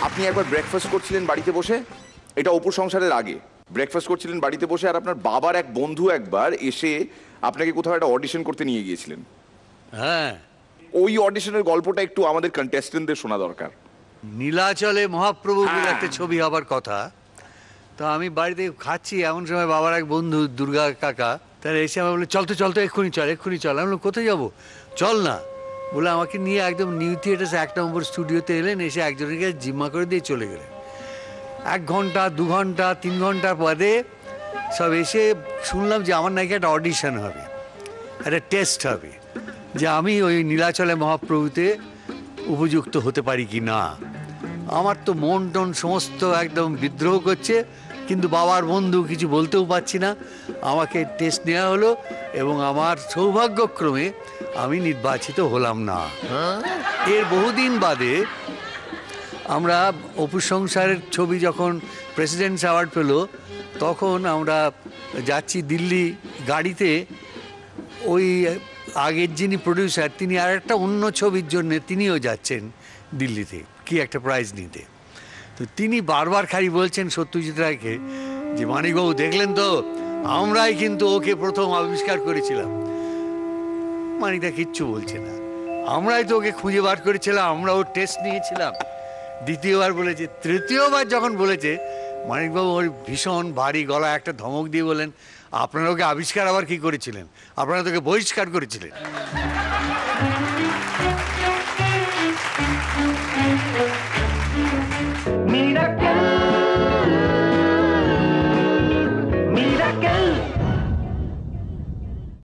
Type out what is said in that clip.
আপনি একবার ব্রেকফাস্ট করছিলেন বাড়িতে বসে, এটা অপুর সংসারের আগে ব্রেকফাস্ট করছিলেন বাড়িতে বসে, আর আপনার বাবার এক বন্ধু একবার এসে আপনাকে কোথাও একটা অডিশন করতে নিয়ে গিয়েছিলেন। হ্যাঁ, ওই অডিশনের গল্পটা একটু আমাদের কন্টেস্টেন্টদের শোনা দরকার। নীলাচলে মহাপ্রভু বলে একটা ছবি হবার কথা। তো আমি বাড়িতে খাচ্ছি, এমন সময় বাবার এক বন্ধু দুর্গা কাকা তারা এসে আমার বলে, চল তো চল তো, এক্ষুনি চল এক্ষুনি চল। আমি বললাম, কোথায় যাবো? চল না। বলে আমাকে নিয়ে একদম নিউ থিয়েটার্স 1 নম্বর স্টুডিওতে এলেন, এসে একজনকে জিম্মা করে দিয়ে চলে গেলেন। 1 ঘন্টা 2 ঘন্টা 3 ঘন্টা পরে সব এসে শুনলাম যে আমার নাকি একটা অডিশন হবে, একটা টেস্ট হবে, যে আমি ওই নীলাচলে মহাপ্রভুতে উপযুক্ত হতে পারি কি না। আমার তো মন টন সমস্ত একদম বিদ্রোহ করছে, কিন্তু বাবার বন্ধু কিছু বলতেও পারছি না। আমাকে টেস্ট নেওয়া হলো এবং আমার সৌভাগ্যক্রমে আমি নির্বাচিত হলাম না। এর বহুদিন বাদে আমরা অপু সংসারের ছবি যখন প্রেসিডেন্টস অ্যাওয়ার্ড পেল, তখন আমরা যাচ্ছি দিল্লি গাড়িতে। ওই আগের যিনি প্রডিউসার তিনি আর একটা অন্য ছবির জন্য তিনিও যাচ্ছেন দিল্লিতে কি একটা প্রাইজ নিতে। তো তিনি বারবার খালি বলছেন সত্যজিৎ রায়কে যে, মানিকবাবু দেখলেন তো, আমরাই কিন্তু ওকে প্রথম আবিষ্কার করেছিলাম। মানিকদা কিচ্ছু বলছে না, আমরাই তো ওকে খুঁজে বার করেছিলাম, আমরা ওর টেস্ট নিয়েছিলাম। দ্বিতীয়বার বলেছে, তৃতীয়বার যখন বলেছে, মানিকবাবু ওর ভীষণ ভারী গলা একটা ধমক দিয়ে বলেন, আপনারা ওকে আবিষ্কার আবার কি করেছিলেন? আপনারা তোকে বহিষ্কার করেছিলেন।